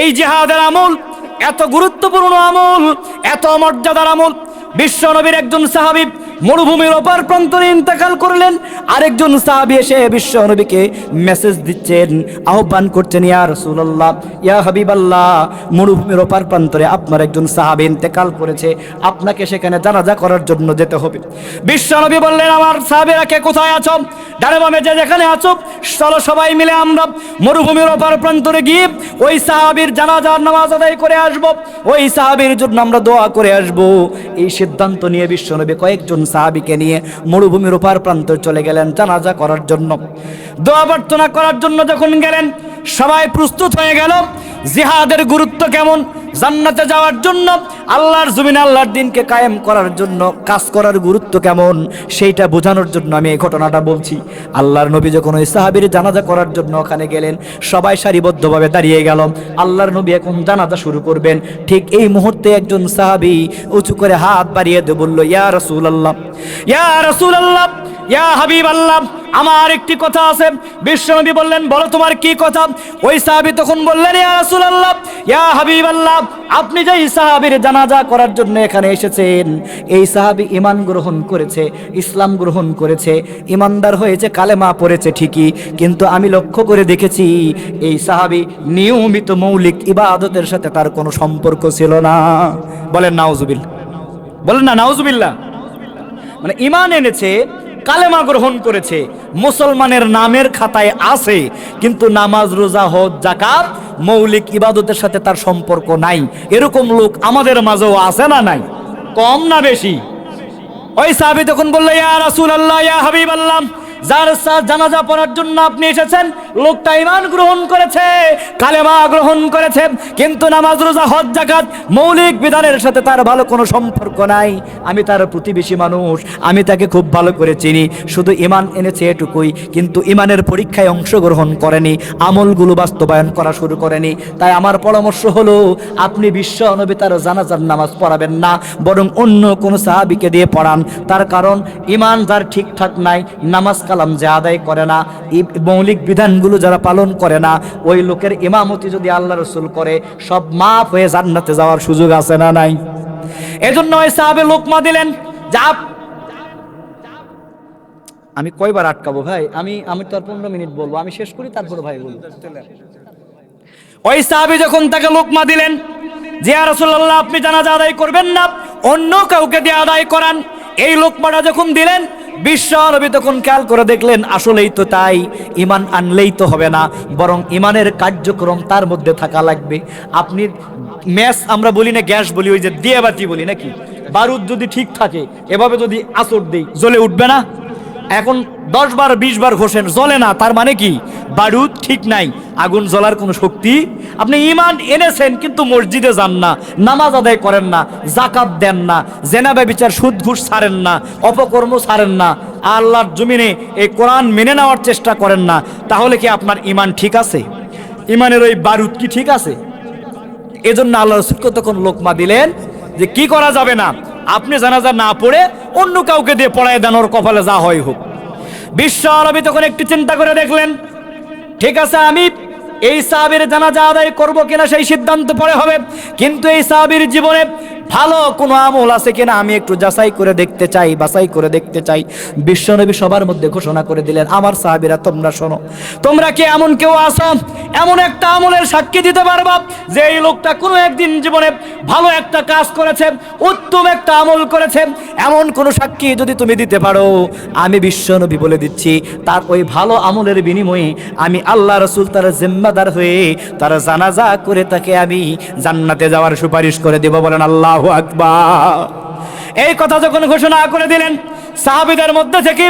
এই জিহাদের আমল এত গুরুত্বপূর্ণ আমল, এত মর্যাদার আমল। বিশ্ব নবীর একজন সাহাবী মরুভূমির ওপার প্রান্তরে ইন্তেকাল করলেন। আরেকজন সাহাবী এসে বিশ্ব নবীকে মেসেজ দিচ্ছেন, আহ্বান করছেন, ইয়া রাসূলুল্লাহ, ইয়া হাবিবাল্লাহ, মরুভূমির ওপার প্রান্তরে আপনার একজন সাহাবী ইন্তেকাল করেছে, আপনাকে সেখানে জানাজা করার জন্য যেতে হবে। বিশ্ব নবী বললেন, আমার সাহাবীরা কে কোথায় আছো? ডানে বামে যে যেখানে আছো, চলো সবাই মিলে আমরা মরুভূমির ওপার প্রান্তরে গিয়ে ওই সাহাবীর জানাজার নামাজ আদায় করে আসব, ওই সাহাবীর জন্য আমরা দোয়া করে আসব। এই সিদ্ধান্ত নিয়ে বিশ্বনবী কয়েকজন সাহাবীকে নিয়ে মরুভূমির ওপার প্রান্তে চলে গেলেন জানাজা করার জন্য। দোয়া প্রার্থনা করার জন্য যখন গেলেন, সবাই প্রস্তুত হয়ে গেল। জিহাদের গুরুত্ব কেমন, জান্নাতে যাওয়ার জন্য, আল্লাহর জমিনে আল্লাহর দ্বীনকে কায়েম করার জন্য কাজ করার গুরুত্ব কেমন, সেইটা বোঝানোর জন্য আমি এই ঘটনাটা বলছি। আল্লাহর নবী যখন ওই সাহাবীর জানাজা করার জন্য ওখানে গেলেন, সবাই সারিবদ্ধভাবে দাঁড়িয়ে গেল। আল্লাহর নবী এখন জানাজা শুরু করবেন। ঠিক এই মুহূর্তে একজন সাহাবী উঁচু করে হাত বাড়িয়ে দিয়ে বলল, ইয়া রাসূলুল্লাহ, ইয়া রাসূলুল্লাহ, ইয়া হাবিবাল্লাহ, আমার একটি কথা আছে। বিশ্বনবী বললেন, বলো তোমার কি কথা? ওই সাহাবী তখন বললেন, ইয়া রাসূলুল্লাহ, ইয়া হাবিবাল্লাহ, আপনি যে সাহাবীর জানাজা করার জন্য এখানে এসেছেন, এই সাহাবী ঈমান গ্রহণ করেছে, ইসলাম গ্রহণ করেছে, ঈমানদার হয়েছে, কালেমা পড়েছে ঠিকই, কিন্তু আমি লক্ষ্য করে দেখেছি এই সাহাবী নিয়মিত মৌলিক ইবাদতের সাথে তার কোনো সম্পর্ক ছিল না। বলেন নাউজুবিল্লাহ, বলেন না নাউজুবিল্লাহ। মানে ঈমান এনেছে, কালেমা গ্রহণ করেছে, মুসলমানের নামের খাতায় আছে, কিন্তু নামাজ, রোজা, হজ, যাকাত, মৌলিক ইবাদতের সাথে তার সম্পর্ক নাই। এরকম লোক আমাদের মাঝেও আছে না নাই? কম না বেশি? ওই সাহাবী তখন বলল, ইয়া রাসূলুল্লাহ, ইয়া হাবিবাল্লাহ, যার জানাজা পড়ার জন্য আপনি এসেছেন, লোকটা ঈমান গ্রহণ করেছে, কালেমা গ্রহণ করেছে, কিন্তু নামাজ, রোজা, হজ, যাকাত মৌলিক বিধানের সাথে তার ভালো কোনো সম্পর্ক নাই। আমি তার প্রতিবেশী মানুষ, আমি তাকে খুব ভালো করে চিনি, শুধু ঈমান এনেছে এটুকুই, কিন্তু ঈমানের পরীক্ষায় অংশগ্রহণ করেনি, আমলগুলো বাস্তবায়ন করা শুরু করেনি। তাই আমার পরামর্শ হলো, আপনি বিশ্ব নবী তার জানাজার নামাজ পড়াবেন না, বরং অন্য কোনো সাহাবীকে দিয়ে পড়ান। তার কারণ ঈমান যার ঠিকঠাক নাই, নামাজ কালাম যে আদায় করে না, মৌলিক বিধানগুলো যারা পালন করে না, ওই লোকের ইমামতি যদি আল্লাহ রাসূল করে, সব মাফ হয়ে জান্নাতে যাওয়ার সুযোগ আছে না নাই? এজন্য ওই সাহাবী লোকমা দিলেন। যা, আমি কয়বার আটকাবো ভাই? আমি তো আর 15 মিনিট বলবো, আমি শেষ করি তারপরে ভাই বলবো। ওই সাহাবী যখন তাকে লোকমা দিলেন, যে ইয়া রাসূলুল্লাহ, আপনি জানাজা আদায় করবেন না, অন্য কাউকে দিয়ে আদায় করান। এই লোকমাটা যখন দিলেন, বিশ্ব নবী তখন খেয়াল করে দেখলেন, আসলেই তো তাই, ঈমান আনলেই তো হবে না, বরং ঈমানের কার্যক্রম তার মধ্যে থাকা লাগবে। আপনি ম্যাচ আমরা বলি না, গ্যাস বলি, ওই যে দিয়াবাতি বলি নাকি, বারুদ যদি ঠিক থাকে, এভাবে যদি আঁচড় দেই, জ্বলে উঠবে না? এখন 10 বার 20 বার ঘষেন, জ্বলে না, তার মানে কি? বারুদ ঠিক নাই, আগুন জ্বলার কোনো শক্তি। আপনি ঈমান এনেছেন কিন্তু মসজিদে যান না, নামাজ আদায় করেন না, যাকাত দেন না, জেনা ব্যভিচার, সুদ ঘুষ ছাড়েন না, অপকর্ম ছাড়েন না, আল্লাহর জমিনে এই কোরআন মেনে নেওয়ার চেষ্টা করেন না, তাহলে কি আপনার ঈমান ঠিক আছে? ঈমানের ওই বারুদ কি ঠিক আছে? এজন্য আল্লাহ রাসূলকে তখন লোকমা দিলেন যে কি করা যাবে না, আপনি জানাজা না পড়ে অন্য কাউকে দিয়ে পড়ায় দেন, ওর কপালে যা হয় হোক। বিশ্ব নবী তখন একটু চিন্তা করে দেখলেন, ঠিক আছে, আমি এই সাহাবীর জানাজা আদায় করব কিনা সেই সিদ্ধান্ত পরে হবে, কিন্তু এই সাহাবীর জীবনে ভালো কোনো আমল আছে কিনা আমি একটু যাচাই করে দেখতে চাই, বাছাই করে দেখতে চাই। বিশ্বনবী সবার মধ্যে ঘোষণা করে দিলেন, আমার সাহাবীরা তোমরা শোনো, তোমরা কি এমন কেউ আছো, এমন একটা আমলের সাক্ষী দিতে পারবা যে এই লোকটা কোনো একদিন জীবনে ভালো একটা কাজ করেছে, উত্তম একটা আমল করেছে? এমন কোন সাক্ষী যদি তুমি দিতে পারো, আমি বিশ্বনবী বলে দিচ্ছি, তার ওই ভালো আমলের বিনিময়ে আমি আল্লাহ রাসূল তার জিম্মাদার হয়ে তার জানাজা করে তাকে আমি জান্নাতে যাওয়ার সুপারিশ করে দেব। বলেন আল্লাহু আকবার। এই কথা যখন ঘোষণা করে দিলেন, সাহাবীদের মধ্যে থেকে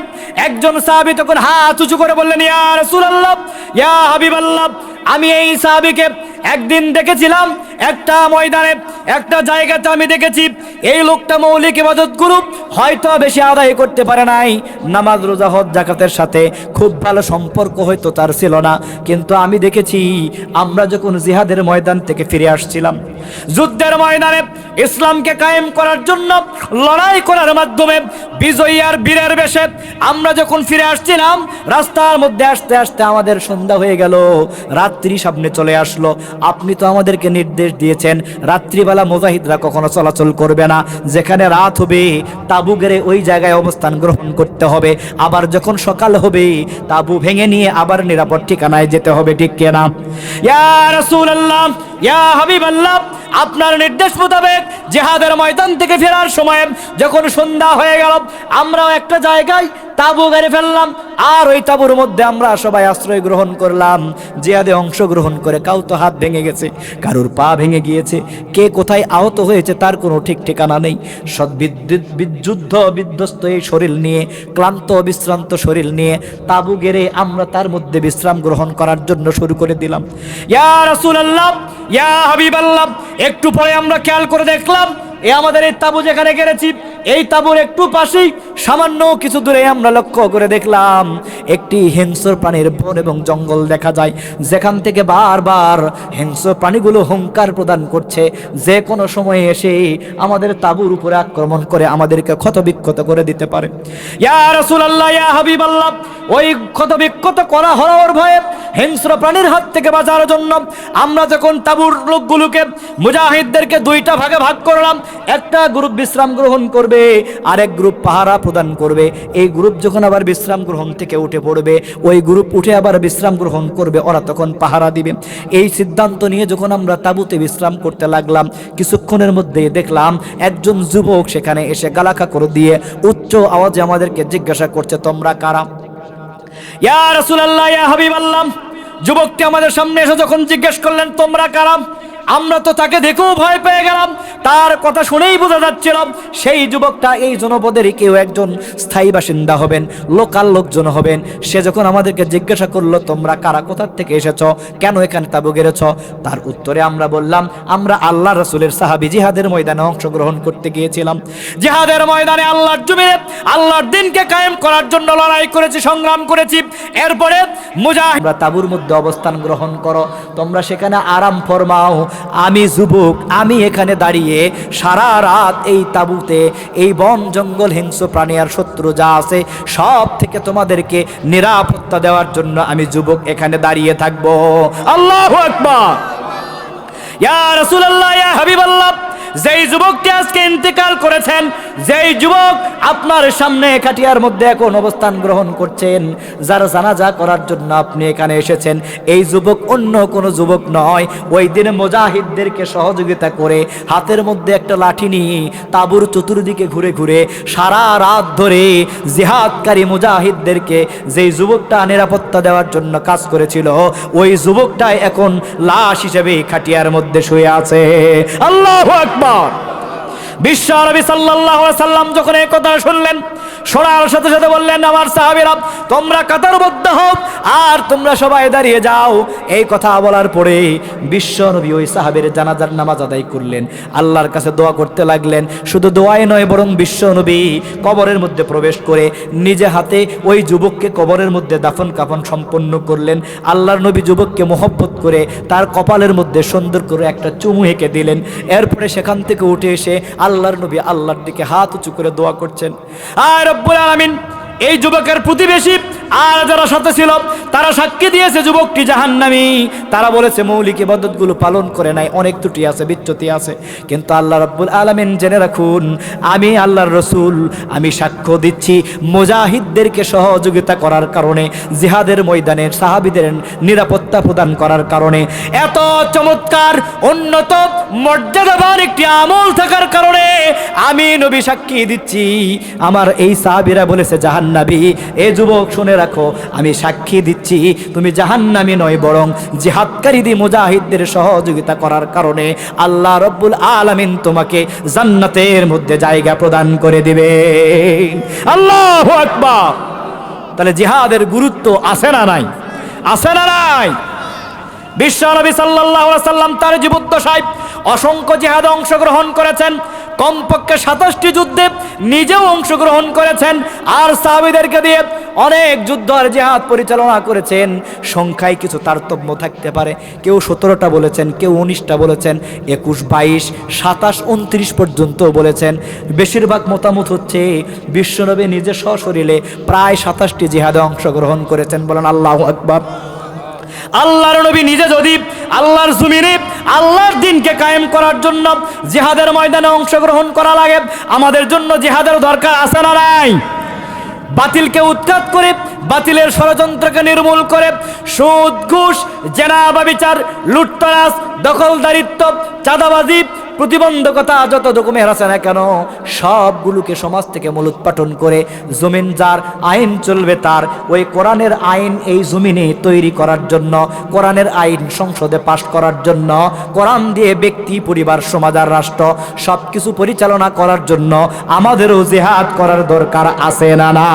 একজন সাহাবী তখন হাত উঁচু করে বললেন, ইয়া রাসূলুল্লাহ, ইয়া হাবিবাল্লাহ, আমি এই সাহাবীকে একদিন দেখেছিলাম একটা ময়দানে, একটা জায়গাতে আমি দেখেছি এই লোকটা মৌলিক ইবাদতগুলো হয়তো বেশি আদায় করতে পারে নাই, নামাজ, রোজা, হজ, যাকাতের সাথে খুব ভালো সম্পর্ক হয়তো তার ছিল না, কিন্তু আমি দেখেছি আমরা যখন জিহাদের ময়দান থেকে ফিরে আসছিলাম, যুদ্ধের ময়দানে ইসলামকে কায়েম করার জন্য লড়াই করার মাধ্যমে বিজয়ী আর বীরের বেশে আমরা যখন ফিরে আসছিলাম রাস্তার মধ্যে আসতে আসতে আমাদের সন্ধ্যা হয়ে গেল, রাত্রি সামনে চলে আসলো। আপনি তো আমাদেরকে নির্দেশ দিয়েছেন রাত্রিবেলা মুজাহিদরা কখনো চলাচল করবে না, যেখানে রাত হবে তাবু গেড়ে ওই জায়গায় অবস্থান গ্রহণ করতে হবে। আবার যখন সকাল হবে তাবু ভেঙে নিয়ে আবার নিরাপদ ঠিকানায় যেতে হবে, ঠিক কিনা? ইয়া রাসূলুল্লাহ, ইয়া হাবিবাল্লাহ, আপনার নির্দেশ মোতাবেক জিহাদের ময়দান থেকে ফেরার সময় যখন সন্ধ্যা হয়ে গেল, আমরাও একটা জায়গায় তাবু গেড়ে ফেললাম, আর ওই তাবুর মধ্যে আমরা সবাই আশ্রয় গ্রহণ করলাম। জিহাদে অংশগ্রহণ করে কাউ তো হাত ভেঙে গেছে, কারোর পা ভেঙে গিয়েছে, কে কোথায় আহত হয়েছে তার কোনো ঠিক ঠিকানা নেই। যুদ্ধ বিধ্বস্ত এই শরীর নিয়ে, ক্লান্ত বিশ্রান্ত শরীর নিয়ে তাবু গেড়ে আমরা তার মধ্যে বিশ্রাম গ্রহণ করার জন্য শুরু করে দিলাম। ইয়া রাসূলুল্লাহ, ইয়া হাবিবাল্লাহ, একটু পরে আমরা খেয়াল করে দেখলাম আমাদের এই তাবু যেখানে গেড়েছি এই তাবুর একটু পাশেই সামান্য কিছু দূরে আমরা লক্ষ্য করে দেখলাম একটি হিংস্র প্রাণীর বন এবং জঙ্গল দেখা যায়, যেখান থেকে বারবার হিংস্র প্রাণীগুলো হুঙ্কার প্রদান করছে, যে কোনো সময়ে এসে আমাদের তাবুর উপরে আক্রমণ করে আমাদেরকে ক্ষতবিক্ষত করে দিতে পারে। ইয়া রাসূলুল্লাহ, ইয়া হাবিবাল্লাহ, ওই ক্ষতবিক্ষত করা হওয়ার ভয়ে হিংস্র প্রাণীর হাত থেকে বাঁচার জন্য আমরা যখন তাবুর লোকগুলোকে মুজাহিদদেরকে দুইটা ভাগে ভাগ করলাম, একটা গ্রুপ বিশ্রাম গ্রহণ করবে, আরেক গ্রুপ পাহারা প্রদান করবে। এই গ্রুপ যখন আবার বিশ্রাম গ্রহণ থেকে উঠে পড়বে, ওই গ্রুপ উঠে আবার বিশ্রাম গ্রহণ করবে, ওরা তখন পাহারা দিবে। এই সিদ্ধান্ত নিয়ে যখন আমরা তাঁবুতে বিশ্রাম করতে লাগলাম, কিছুক্ষণের মধ্যে দেখলাম একজন যুবক সেখানে এসে গালাখা করে দিয়ে উচ্চ আওয়াজে আমাদেরকে জিজ্ঞাসা করছে, তোমরা কারা? ইয়া রাসূলুল্লাহ, ইয়া হাবিবাল্লাহ, যুবকটি আমাদের সামনে এসে যখন জিজ্ঞেস করলেন তোমরা কারা, আমরা তো তাকে দেখেও ভয় পেয়ে গেলাম। তার কথা শুনেই বোঝা যাচ্ছিল সেই যুবকটা এই জনপদের কেউ একজন স্থায়ী বাসিন্দা হবেন, লোকাল লোকজন হবেন। সে যখন আমাদেরকে জিজ্ঞাসা করলো তোমরা কারা, কোথা থেকে এসেছো, কেন এখানে তাবু গেড়েছ, তার উত্তরে আমরা বললাম আমরা আল্লাহ রাসূলের সাহাবী, জিহাদের ময়দানে অংশগ্রহণ করতে গিয়েছিলাম। জিহাদের ময়দানে আল্লাহর জমিনে আল্লাহর দ্বীনকে কায়েম করার জন্য লড়াই করেছি, সংগ্রাম করেছি। এরপরে মুজাহিদ তোমরা তাবুর মধ্যে অবস্থান গ্রহণ করো, তোমরা সেখানে আরাম ফরমাও। আমি যুবক, আমি এখানে দাঁড়িয়ে সারা রাত এই তাঁবুতে এই বন জঙ্গল হিংস্র প্রাণী আর শত্রু যা আছে সব থেকে তোমাদেরকে নিরাপত্তা দেওয়ার জন্য আমি যুবক এখানে দাঁড়িয়ে থাকবো। আল্লাহু আকবার। ইয়া রাসূলুল্লাহ, ইয়া হাবিবাল্লাহ, যেই যুবকটি আজকে ইন্তেকাল করেছেন, যেই যুবক আপনার সামনে খাটিয়ার মধ্যে এখন অবস্থান গ্রহণ করছেন, যার জানাজা করার জন্য আপনি এখানে এসেছেন, এই যুবক অন্য কোনো যুবক নয়। ওই দিন মুজাহিদদেরকে সহযোগিতা করে হাতের মধ্যে একটা লাঠি নিয়ে তাঁবুর চতুর্দিকে ঘুরে ঘুরে সারা রাত ধরে জিহাদকারী মুজাহিদদেরকে যেই যুবকটা নিরাপত্তা দেওয়ার জন্য কাজ করেছিল, ওই যুবকটাই এখন লাশ হিসেবে খাটিয়ার মধ্যে শুয়ে আছে। আল্লাহু আকবার। বিশ্ব নবী সাল্লাল্লাহু আলাইহি সাল্লাম যখন এই কথা শুনলেন, শোনার সাথে সাথে বললেন আমার সাহাবীরা তোমরা কাতারবদ্ধ হও আর তোমরা সবাই দাঁড়িয়ে যাও। এই কথা বলার পরে বিশ্ব নবী ওই সাহাবীর জানাজার নামাজ আদায় করলেন, আল্লাহর কাছে দোয়া করতে লাগলেন। শুধু দোয়াই নয়, বরং বিশ্ব নবী কবরের মধ্যে প্রবেশ করে নিজে হাতে ওই যুবককে কবরের মধ্যে দাফন কাফন সম্পন্ন করলেন। আল্লাহর নবী যুবককে মহব্বত করে তার কপালের মধ্যে সুন্দর করে একটা চুমু হেঁকে দিলেন। এরপরে সেখান থেকে উঠে এসে আল্লাহর নবী আল্লাহর দিকে হাত উঁচু করে দোয়া করছেন, আর রব্বুল আলামিন এই যুবকের প্রতিবেশী আর যারা সাথে ছিল তারা সাক্ষী দিয়েছে যুবকটি জাহান্নামী। তারা বলেছে মৌলিক ইবাদতগুলো পালন করে নাই, অনেক ত্রুটি আছে, বিচ্যুতি আছে। কিন্তু আল্লাহ রাব্বুল আলামিন জেনে রাখুন, আমি আল্লাহর রাসূল আমি সাক্ষ্য দিচ্ছি মুজাহিদদেরকে সহযোগিতা করার কারণে, জিহাদের ময়দানে সাহাবীদের নিরাপত্তা প্রদান করার কারণে, এত চমৎকার উন্নত মর্যাদাবান একটি আমল থাকার কারণে আমি নবী সাক্ষী দিচ্ছি আমার এই সাহাবীরা বলেছে জাহান্নামী। এ যুবক শুনে রাখো, আমি সাক্ষী দিচ্ছি তুমি জাহান্নামী নয়, বরং জিহাদকারী মুজাহিদদের সহযোগিতা করার কারণে আল্লাহ রাব্বুল আলামিন তোমাকে জান্নাতের মধ্যে জায়গা প্রদান করে দিবে। আল্লাহু আকবার। তাহলে জিহাদের গুরুত্ব আছে না নাই? আছে না নাই? বিশ্ব নবী সাল্লাল্লাহু আলাইহি সাল্লাম তার জীবদ্দশায় অসংখ্য জিহাদে অংশগ্রহণ করেছেন। কমপক্ষে 27টি যুদ্ধে নিজেও অংশগ্রহণ করেছেন, আর সাহাবীদেরকে দিয়ে অনেক যুদ্ধ আর জিহাদ পরিচালনা করেছেন। সংখ্যায় কিছু তারতম্য থাকতে পারে, কেউ 17টা বলেছেন, কেউ 19টা বলেছেন, 21, 22, 27, 29 পর্যন্ত বলেছেন। বেশিরভাগ মতামত হচ্ছে বিশ্বনবী নিজে সশরীরে প্রায় 27টি জিহাদে অংশগ্রহণ করেছেন। বলেন আল্লাহু আকবার। আল্লাহর নবী নিজে যদি আল্লাহর জমিনে আল্লাহর দ্বীনকে কায়েম করার জন্য জিহাদের ময়দানে অংশগ্রহণ করা লাগে, আমাদের জন্য জিহাদের দরকার আছে না নাই? বাতিলকে উৎখাত করে, বাতিলের ষড়যন্ত্রকে নির্মূল করে, সুদ, ঘুষ, জেনা, ব্যভিচার, লুটতরাজ, দখলদারিত্ব, চাঁদাবাজি, প্রতিবন্ধকতা যত রকমের আছে না কেন, সবগুলোকে সমাজ থেকে মূলোৎপাটন করে জমিন যার, আইন চলবে তার, ওই কোরআনের আইন এই জমিনে তৈরি করার জন্য, কোরআনের আইন সংসদে পাশ করার জন্য, কোরআন দিয়ে ব্যক্তি, পরিবার, সমাজ আর রাষ্ট্র সব কিছু পরিচালনা করার জন্য আমাদেরও জিহাদ করার দরকার আছে না না?